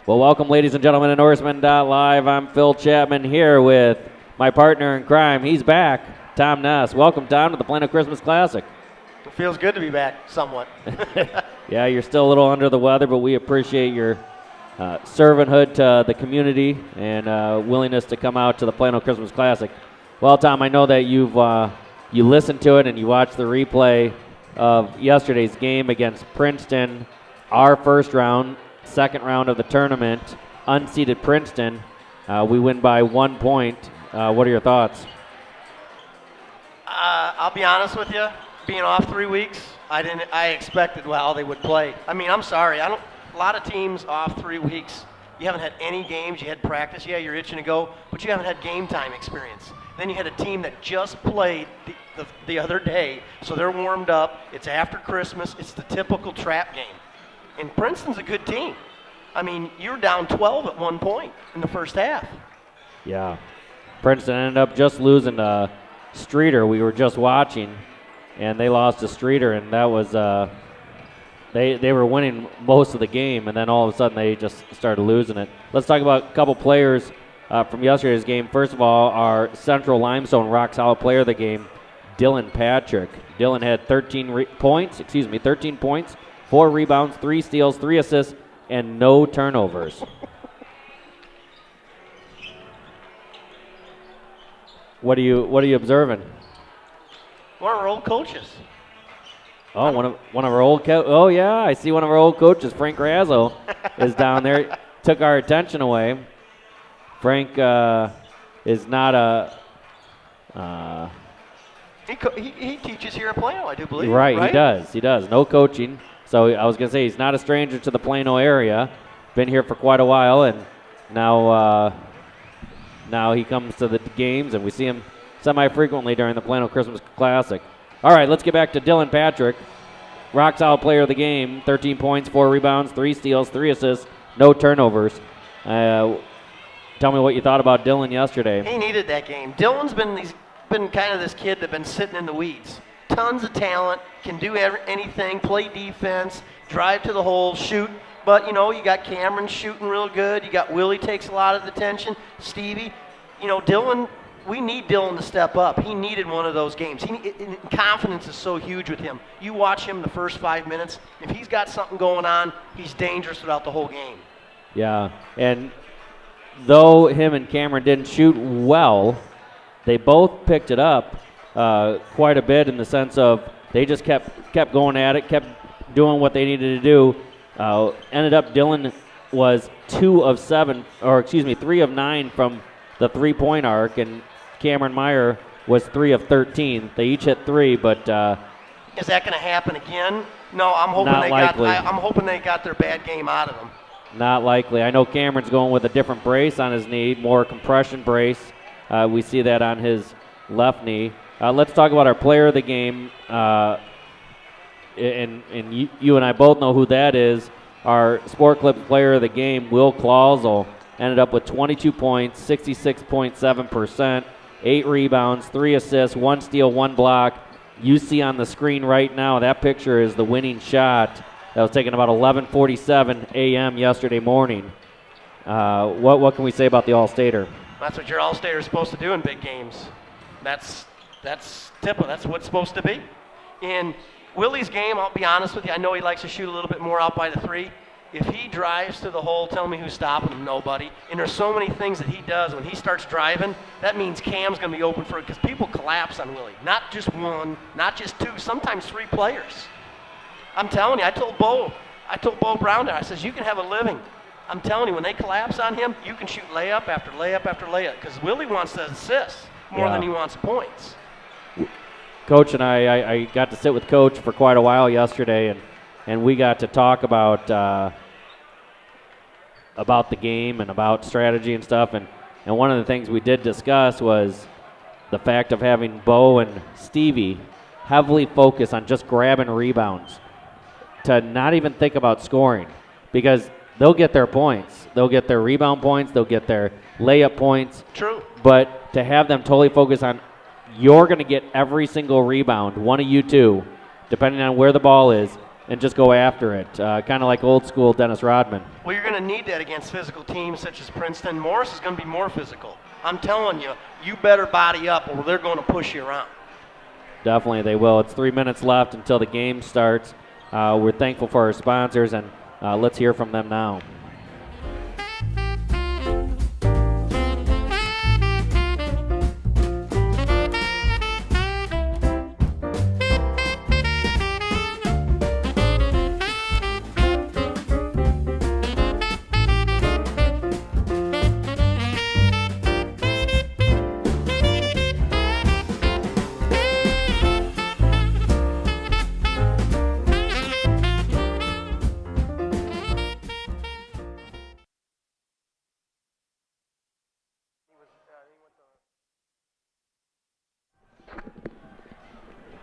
Well, welcome, ladies and gentlemen, to Norseman.live. I'm Phil Chapman here with my partner in crime. He's back, Tom Ness. Welcome, Tom, to the Plano Christmas Classic. It feels good to be back, somewhat. Yeah, you're still a little under the weather, but we appreciate your servanthood to the community and willingness to come out to the Plano Christmas Classic. Well, Tom, I know that you listened to it and you watched the replay of yesterday's game against Princeton, our first round. Second round of the tournament, unseeded Princeton. We win by 1 point. What are your thoughts? I'll be honest with you. Being off 3 weeks, I expected how they would play. I mean, I'm sorry. A lot of teams off 3 weeks. You haven't had any games. You had practice. Yeah, you're itching to go, but you haven't had game time experience. Then you had a team that just played the other day, so they're warmed up. It's after Christmas. It's the typical trap game. And Princeton's a good team. I mean, you're down 12 at 1 point in the first half. Yeah. Princeton ended up just losing to Streeter. We were just watching, and they lost to Streeter, and that was they were winning most of the game, and then all of a sudden they just started losing it. Let's talk about a couple players from yesterday's game. First of all, our Central Limestone Rock Solid player of the game, Dylan Patrick. Dylan had 13 points, 4 rebounds, 3 steals, 3 assists, and no turnovers. What are you observing? One of our old coaches. Oh, one of our old oh yeah, I see one of our old coaches, Frank Razzo, is down there. Took our attention away. Frank is not a. He teaches here at Plano, I do believe. Right, he does. No coaching. So I was going to say he's not a stranger to the Plano area. Been here for quite a while, and now he comes to the games, and we see him semi-frequently during the Plano Christmas Classic. All right, let's get back to Dylan Patrick. Rock solid player of the game, 13 points, 4 rebounds, 3 steals, 3 assists, no turnovers. Tell me what you thought about Dylan yesterday. He needed that game. Dylan's been kind of this kid that's been sitting in the weeds. Tons of talent, can do anything, play defense, drive to the hole, shoot. But, you got Cameron shooting real good. You got Willie takes a lot of the attention. Stevie. Dylan, we need Dylan to step up. He needed one of those games. Confidence is so huge with him. You watch him the first 5 minutes. If he's got something going on, he's dangerous throughout the whole game. Yeah, and though him and Cameron didn't shoot well, they both picked it up quite a bit in the sense of they just kept going at it, kept doing what they needed to do. Ended up Dylan was 3 of 9 from the 3-point arc, and Cameron Meyer was 3 of 13. They each hit 3, but is that going to happen again? No, I'm hoping they got their bad game out of them. Not likely. I know Cameron's going with a different brace on his knee, more compression brace. We see that on his left knee. Let's talk about our player of the game, and you and I both know who that is. Our Sport Clips player of the game, Will Clausel, ended up with 22 points, 66.7%, 8 rebounds, 3 assists, 1 steal, 1 block. You see on the screen right now, that picture is the winning shot that was taken about 11:47 a.m. yesterday morning. What can we say about the All-Stater? That's what your All-Stater is supposed to do in big games. That's typical. That's what it's supposed to be. In Willie's game, I'll be honest with you, I know he likes to shoot a little bit more out by the 3. If he drives to the hole, tell me who's stopping him. Nobody. And there's so many things that he does. When he starts driving, that means Cam's going to be open for it because people collapse on Willie. Not just 1, not just 2, sometimes 3 players. I'm telling you, I told Bo Brown there, I says, you can have a living. I'm telling you, when they collapse on him, you can shoot layup after layup after layup because Willie wants to assist more than he wants points. Coach and I got to sit with Coach for quite a while yesterday, and we got to talk about the game and about strategy and stuff. And one of the things we did discuss was the fact of having Bo and Stevie heavily focus on just grabbing rebounds to not even think about scoring because they'll get their points. They'll get their rebound points. They'll get their layup points. True. But to have them totally focus on you're going to get every single rebound, one of you two, depending on where the ball is, and just go after it, kind of like old school Dennis Rodman. Well, you're going to need that against physical teams such as Princeton. Morris is going to be more physical. I'm telling you, you better body up or they're going to push you around. Definitely they will. It's 3 minutes left until the game starts. We're thankful for our sponsors, and let's hear from them now.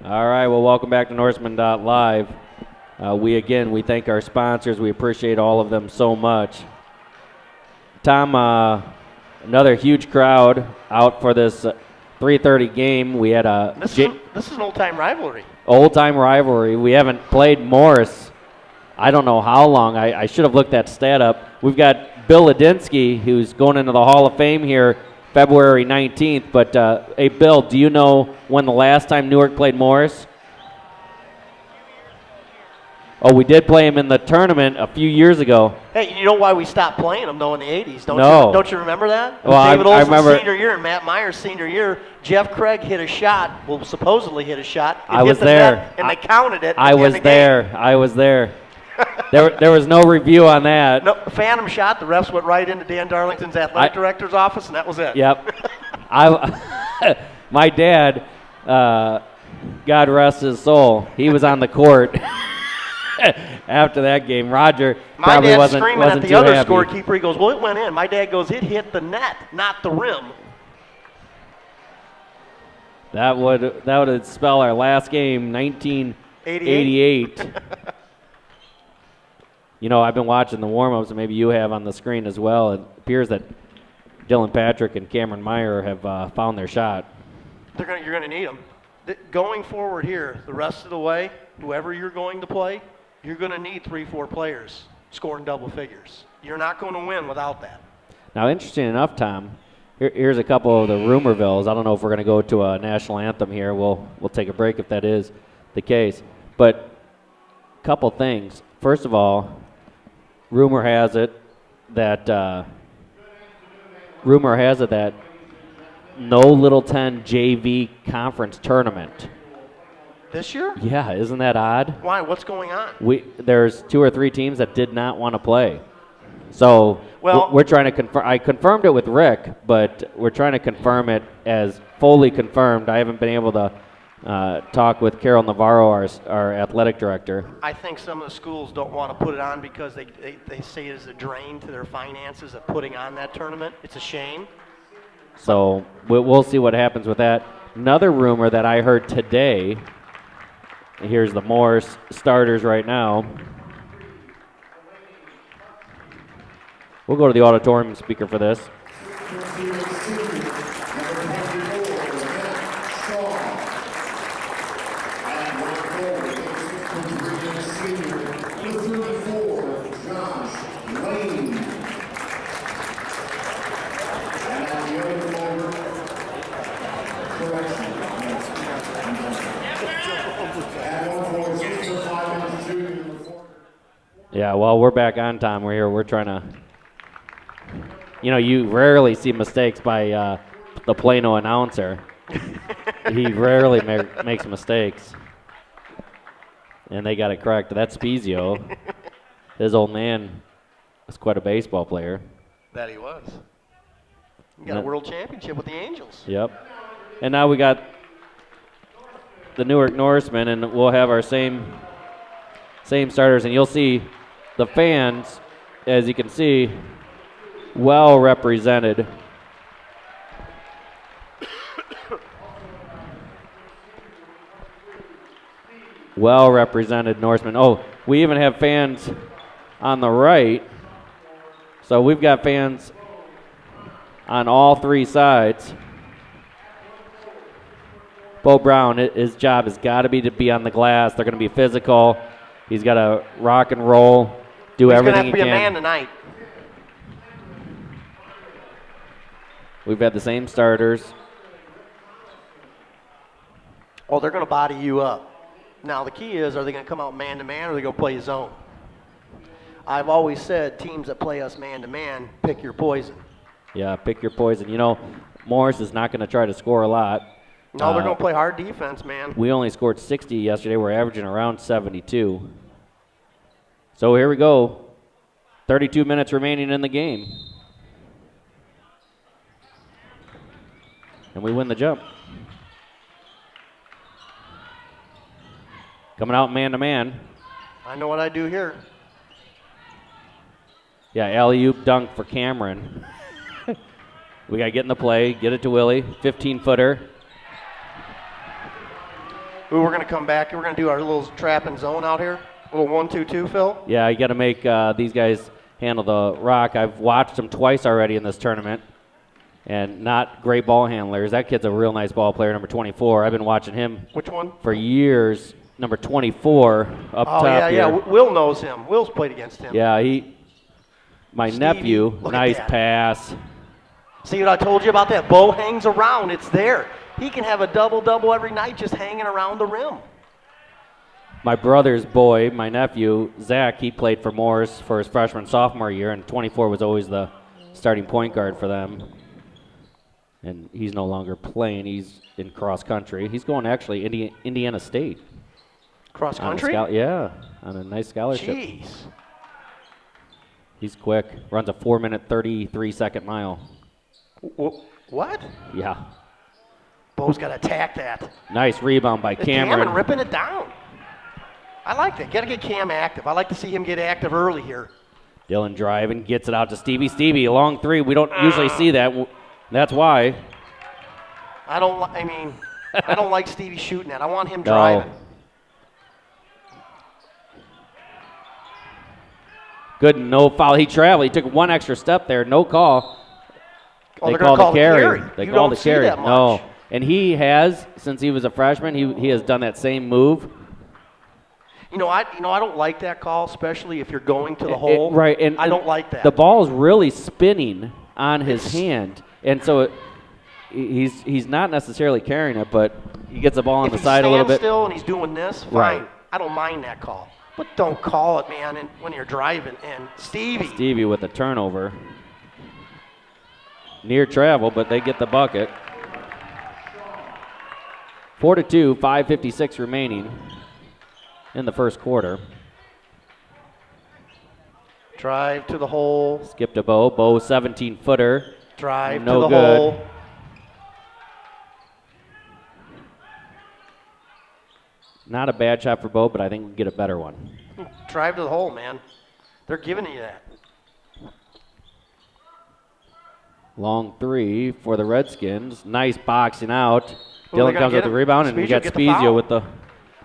All right, well, welcome back to Norseman.live. We thank our sponsors. We appreciate all of them so much. Tom, another huge crowd out for this 3:30 game. We had a This is an old-time rivalry. Old-time rivalry. We haven't played Morris. I don't know how long. I should have looked that stat up. We've got Bill Ladinsky, who's going into the Hall of Fame here February 19th. But, hey, Bill, do you know when the last time Newark played Morris? Oh, we did play him in the tournament a few years ago. Hey, you know why we stopped playing them, though, in the 80s? Don't you remember that? Well, David I Olsen's remember. senior year and Matt Myers' senior year, Jeff Craig hit a shot, well, supposedly hit a shot. It I hit was the there. net, and they counted it. I was there. I was there. There was no review on that. No, phantom shot. The refs went right into Dan Darlington's athletic director's office, and that was it. Yep. My dad, God rest his soul, he was on the court after that game. Roger My probably dad's wasn't screaming at the too other happy. scorekeeper. He goes, well, it went in. My dad goes, it hit the net, not the rim. That would spell our last game, 1988. You know, I've been watching the warm-ups, and maybe you have on the screen as well. It appears that Dylan Patrick and Cameron Meyer have found their shot. You're going to need them. Going forward here, the rest of the way, whoever you're going to play, you're going to need 3-4 players scoring double figures. You're not going to win without that. Now, interesting enough, Tom, here's a couple of the Rumorvilles. I don't know if we're going to go to a national anthem here. We'll take a break if that is the case. But a couple things. First of all, rumor has it that no Little 10 JV conference tournament. This year? Yeah, isn't that odd? Why? What's going on? There's 2 or 3 teams that did not want to play. So we're trying to confirm. I confirmed it with Rick, but we're trying to confirm it as fully confirmed. I haven't been able to talk with Carol Navarro, our athletic director. I think some of the schools don't want to put it on because they say it is a drain to their finances of putting on that tournament. It's a shame. So we'll see what happens with that. Another rumor that I heard today, here's the Morris starters right now. We'll go to the auditorium speaker for this. Yeah, well, we're back on time. We're here. We're trying to, you rarely see mistakes by the Plano announcer. He rarely makes mistakes. And they got it correct. That's Spezio. His old man was quite a baseball player. That he was. He got a world championship with the Angels. Yep. And now we got the Newark Norsemen, and we'll have our same starters. And you'll see the fans, as you can see, well represented. Well represented Norsemen. Oh, we even have fans on the right. So we've got fans on all 3 sides. Bo Brown, his job has got to be on the glass. They're going to be physical. He's got to rock and roll, do He's going to everything have to be he a man can. tonight. We've had the same starters. Oh, they're going to body you up. Now, the key is, are they going to come out man-to-man, or are they going to play zone? I've always said teams that play us man-to-man, pick your poison. Yeah, pick your poison. You know, Morris is not going to try to score a lot. No, they're going to play hard defense, man. We only scored 60 yesterday. We're averaging around 72. So here we go. 32 minutes remaining in the game. And we win the jump. Coming out man-to-man. I know what I do here. Yeah, alley-oop dunk for Cameron. We got to get in the play, get it to Willie. 15-footer. Ooh, we're going to come back. We're going to do our little trap and zone out here. A little 1-2-2, Phil. Yeah, you got to make these guys handle the rock. I've watched them twice already in this tournament, and not great ball handlers. That kid's a real nice ball player, number 24. I've been watching him Which one? for years. Number 24 up top yeah, here. yeah. Will knows him. Will's played against him. Yeah, my Stevie, nephew, look at nice that. pass. See what I told you about that? Bo hangs around. It's there. He can have a double-double every night just hanging around the rim. My brother's boy, my nephew, Zach, he played for Morris for his freshman, sophomore year, and 24 was always the starting point guard for them. And he's no longer playing. He's in cross country. He's going actually Indiana State. Cross On a country? yeah, on a nice scholarship. Jeez. He's quick. Runs a 4-minute, 33-second mile. What? Yeah. Bo's got to attack that. Nice rebound by Cameron. Ripping it down. I like that. Got to get Cam active. I like to see him get active early here. Dylan driving, gets it out to Stevie. Stevie, a long three. We don't usually see that. That's why. I don't like Stevie shooting that. I want him driving. Good, no foul. He traveled. He took one extra step there. No call. Oh, They they're going to call the carry. They You called don't the see carry. that much. No. And he has, since he was a freshman, he has done that same move. I don't like that call, especially if you're going to the hole. Right. And I don't like that. The ball's really spinning on his hand. And so he's not necessarily carrying it, but he gets the ball on the side a little bit. If he stands still and he's doing this, fine. Right. I don't mind that call. But don't call it, man, when you're driving. And Stevie with the turnover. Near travel, but they get the bucket. 4-2, 5:56 remaining in the first quarter. Drive to the hole. Skip to Bo. Bo 17-footer. Drive No to the good. hole. Not a bad shot for Bo, but I think we can get a better one. Drive to the hole, man. They're giving you that. Long three for the Redskins. Nice boxing out. Well, they're Dylan gonna comes get with the him. rebound, and we Spezia got get the foul. Spezia with the.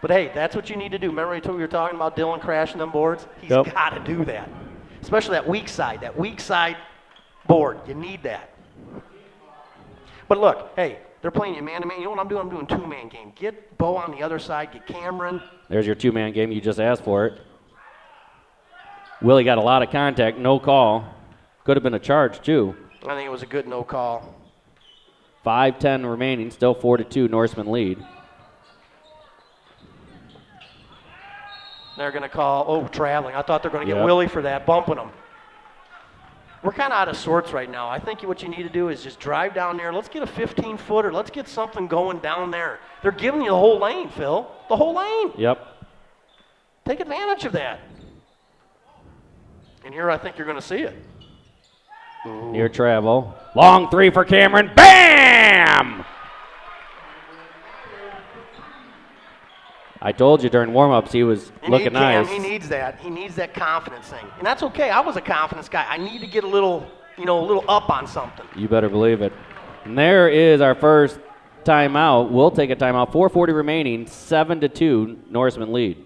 But hey, that's what you need to do. Remember we were talking about Dylan crashing them boards? He's Yep. got to do that. Especially that weak side board. You need that. But look, hey, they're playing you man-to-man. You know what I'm doing? I'm doing two-man game. Get Bo on the other side. Get Cameron. There's your two-man game. You just asked for it. Willie got a lot of contact. No call. Could have been a charge, too. I think it was a good no call. 5:10 remaining. Still 4-2. Norseman lead. They're going to call, traveling. I thought they were going to get Yep. Willie for that, bumping him. We're kind of out of sorts right now. I think what you need to do is just drive down there. Let's get a 15-footer. Let's get something going down there. They're giving you the whole lane, Phil. The whole lane. Yep. Take advantage of that. And here I think you're going to see it. Near travel. Long three for Cameron. Bam! I told you during warm-ups he was looking nice. He needs that. He needs that confidence thing. And that's okay. I was a confidence guy. I need to get a little up on something. You better believe it. And there is our first timeout. We'll take a timeout. 4:40 remaining. 7-2. Norseman lead.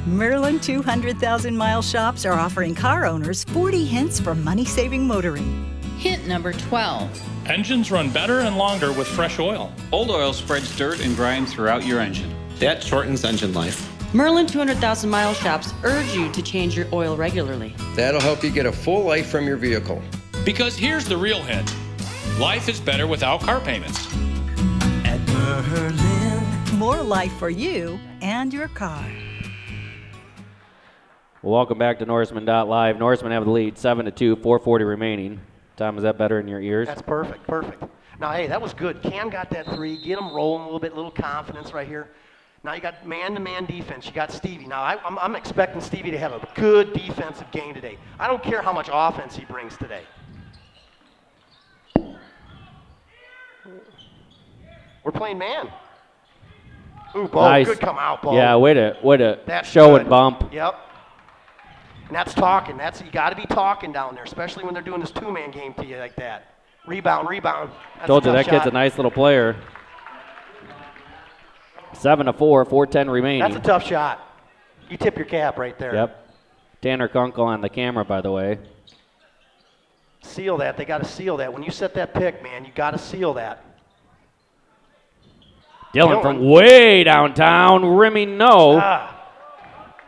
Merlin 200,000-mile shops are offering car owners 40 hints for money-saving motoring. Hint number 12. Engines run better and longer with fresh oil. Old oil spreads dirt and grime throughout your engine. That shortens engine life. Merlin 200,000 Mile Shops urge you to change your oil regularly. That'll help you get a full life from your vehicle. Because here's the real hint. Life is better without car payments. At Merlin. More life for you and your car. Well, welcome back to Norseman.live. Norseman have the lead, 7-2, 4:40 remaining. Tom, is that better in your ears? That's perfect, perfect. Now, hey, that was good. Cam got that three. Get him rolling a little bit, little confidence right here. Now you got man-to-man defense. You got Stevie. Now I'm expecting Stevie to have a good defensive game today. I don't care how much offense he brings today. We're playing man. Ooh, Bo, Nice. good come out, Bo. Yeah, way to That's show good. and bump. Yep. And that's talking. You got to be talking down there, especially when they're doing this two-man game to you like that. Rebound. That's Told a you tough that kid's shot. a nice little player. 7-4, 4:10 remaining. That's a tough shot. You tip your cap right there. Yep. Tanner Kunkel on the camera, by the way. Seal that. They got to seal that. When you set that pick, man, you got to seal that. Dylan from way downtown, rimming no.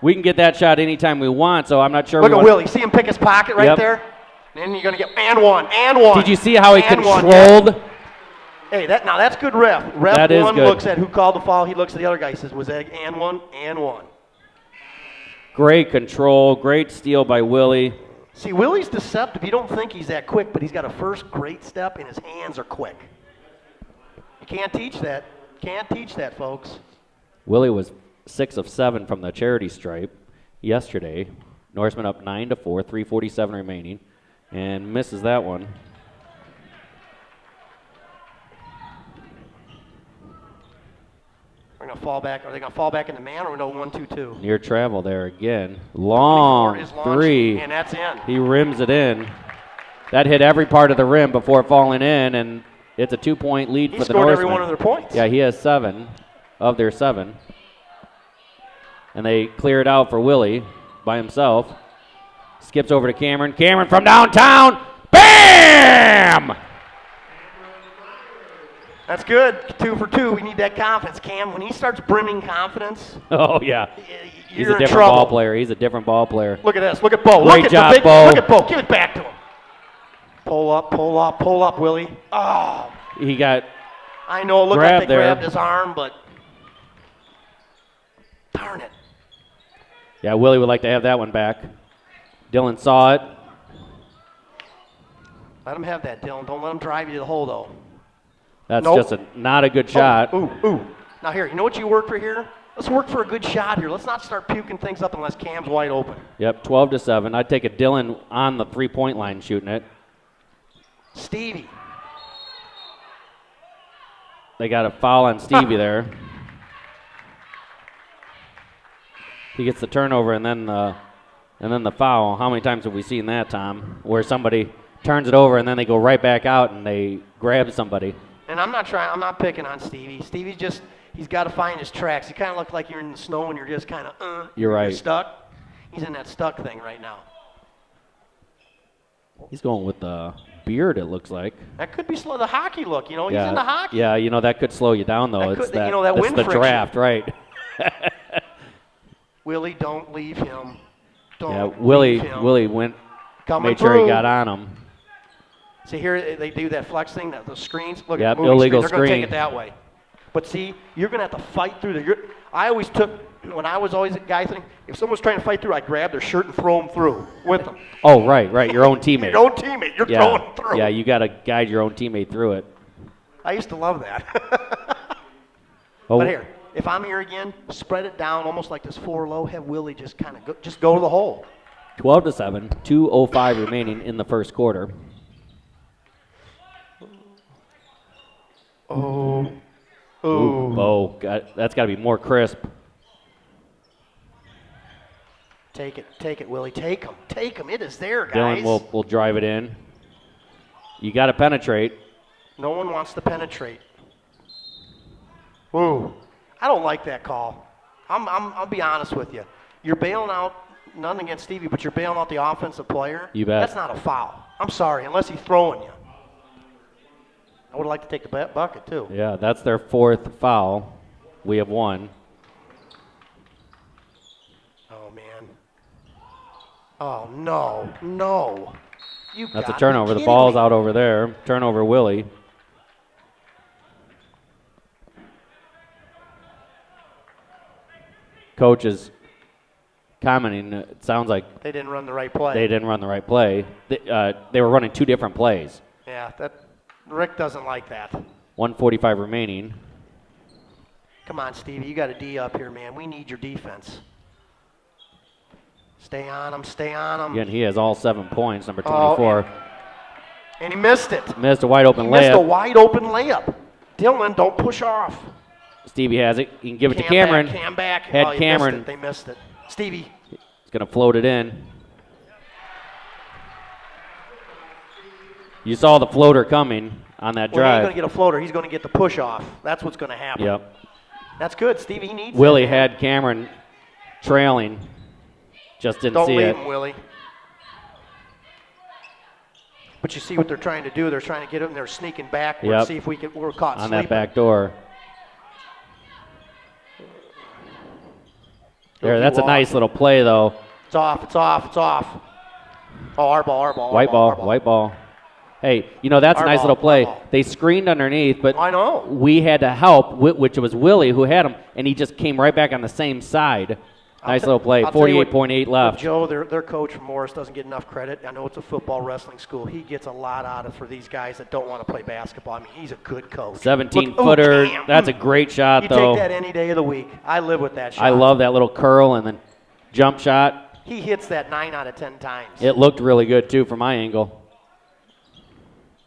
We can get that shot anytime we want, so I'm not sure. Look at Willie. See him pick his pocket right Yep. there? And you're going to get and one. Did you see how he And one, controlled? yeah. Hey, that's good ref. Ref That is one good. looks at who called the foul. He looks at the other guy. He says, was that and one? And one. Great control, great steal by Willie. See, Willie's deceptive. You don't think he's that quick, but he's got a first great step, and his hands are quick. You can't teach that. Can't teach that, folks. Willie was 6 of 7 from the charity stripe yesterday. Norseman up 9-4, 3:47 remaining, and misses that one. We're going to fall back. Are they going to fall back into man or no 1-2-2? Near travel there again. Long 24 is launched, three. and that's in. He rims it in. That hit every part of the rim before falling in, and it's a 2-point lead He for the scored Norsemen. every one of their points. Yeah, he has 7 of their 7. And they clear it out for Willie by himself. Skips over to Cameron. Cameron from downtown. Bam! That's good. 2 for 2. We need that confidence. Cam, when he starts brimming confidence, Oh, yeah. He's you're a in different trouble. ball player. He's a different ball player. Look at this. Look at Bo. Great Look at job, the big, Bo. Look at Bo. Give it back to him. Pull up, pull up, pull up, Willie. Oh, He got I know. Look like Grab they there. grabbed his arm, but darn it. Yeah, Willie would like to have that one back. Dylan saw it. Let him have that, Dylan. Don't let him drive you to the hole, though. That's Nope. just not a good shot. Ooh. Now, here, you know what you work for here? Let's work for a good shot here. Let's not start puking things up unless Cam's wide open. Yep, 12-7. I'd take a Dylan on the three-point line shooting it. Stevie. They got a foul on Stevie there. He gets the turnover and then the foul. How many times have we seen that, Tom? Where somebody turns it over and then they go right back out and they grab somebody. And I'm not picking on Stevie. Stevie's just, he's got to find his tracks. You kind of look like you're in the snow and you're just kind of, You're right. stuck. He's in that stuck thing right now. He's going with the beard, it looks like. That could be the hockey look, He's into hockey. Yeah, that could slow you down, though. That It's could- that, that that's wind the friction. draft, right. Willie, don't leave him. Don't Yeah, leave him. Willie went, Coming made sure he through. got on him. See, here they do that flex thing, the screens. Look Yep, at moving illegal screen. They're going to take screen. it that way. But see, you're going to have to fight through I always took, when I was always a guy thing, if someone was trying to fight through, I'd grab their shirt and throw them through with them. Oh, right, your own teammate. Your own teammate, you're throwing them through. Yeah, you got to guide your own teammate through it. I used to love that. Oh, But here, if I'm here again, spread it down almost like this 4-low, have Willie just kind of go to the hole. 12-7, 2:05 remaining in the first quarter. Oh. Ooh, Bo, that's got to be more crisp. Take it, Willie. Take him. It is there, guys. Dylan will drive it in. You got to penetrate. No one wants to penetrate. Ooh, I don't like that call. I'll be honest with you. You're bailing out, nothing against Stevie, but you're bailing out the offensive player. You bet. That's not a foul. I'm sorry, unless he's throwing you. I would like to take the bucket, too. Yeah, that's their 4th foul. We have 1. Oh, no, no. That's a turnover. The ball's out over there. Turnover, Willie. Coach is commenting. It sounds like They didn't run the right play. they didn't run the right play. They were running two different plays. Yeah, Rick doesn't like that. 1:45 remaining. Come on, Stevie. You got a D up here, man. We need your defense. Stay on him. Stay on him. Again, he has all 7 points, number 24. And he missed it. Missed a wide open He missed a layup. wide open layup. Dylan, don't push off. Stevie has it. He can give it to Cam Cameron. Back, Cam back. Had Oh, he Cameron. missed it. They missed it. Stevie. He's going to float it in. You saw the floater coming on that Well, he ain't drive. going to get a floater. He's going to get the push off. That's what's going to happen. Yep. That's good. Stevie, he needs Willie that, man. had Cameron trailing. Just didn't Don't see leave it. him, Willie. But you see what they're trying to do. They're trying to get him. They're sneaking backwards. Yep. See if we're caught On sleeping. that back door. There, that's a nice little play, though. It's off. It's off. It's off. Oh, our ball. Our ball. White ball, white ball. Hey, you know, that's a Our nice ball, little play. our ball. They screened underneath, but I know. we had to help, which was Willie who had him, and he just came right back on the same side. Nice little play. I'll tell you what, 48.8 left. Joe, their coach from Morris doesn't get enough credit. I know it's a football wrestling school. He gets a lot out of for these guys that don't want to play basketball. I mean, he's a good coach. 17-footer. Look, That's a great shot, you though. take that any day of the week. I live with that shot. I love that little curl and then jump shot. He hits that 9 out of 10 times. It looked really good, too, from my angle.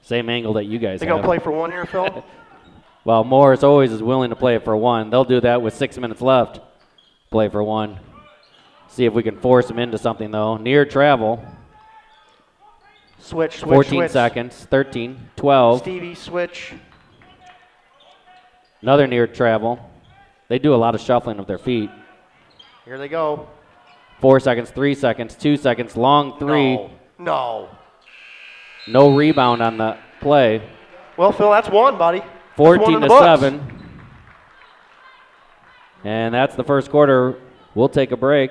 Same angle that you guys They have. going to play for one here, Phil? Well, Morris always is willing to play it for one. They'll do that with 6 minutes left. Play for one. See if we can force them into something, though. Near travel. Switch, 14 switch. seconds. 13, 12. Stevie, switch. Another near travel. They do a lot of shuffling of their feet. Here they go. 4 seconds, 3 seconds, 2 seconds, long three. No. No rebound on the play. Well, Phil, that's one, buddy. That's one 14 in the to books. 7. And that's the first quarter. We'll take a break.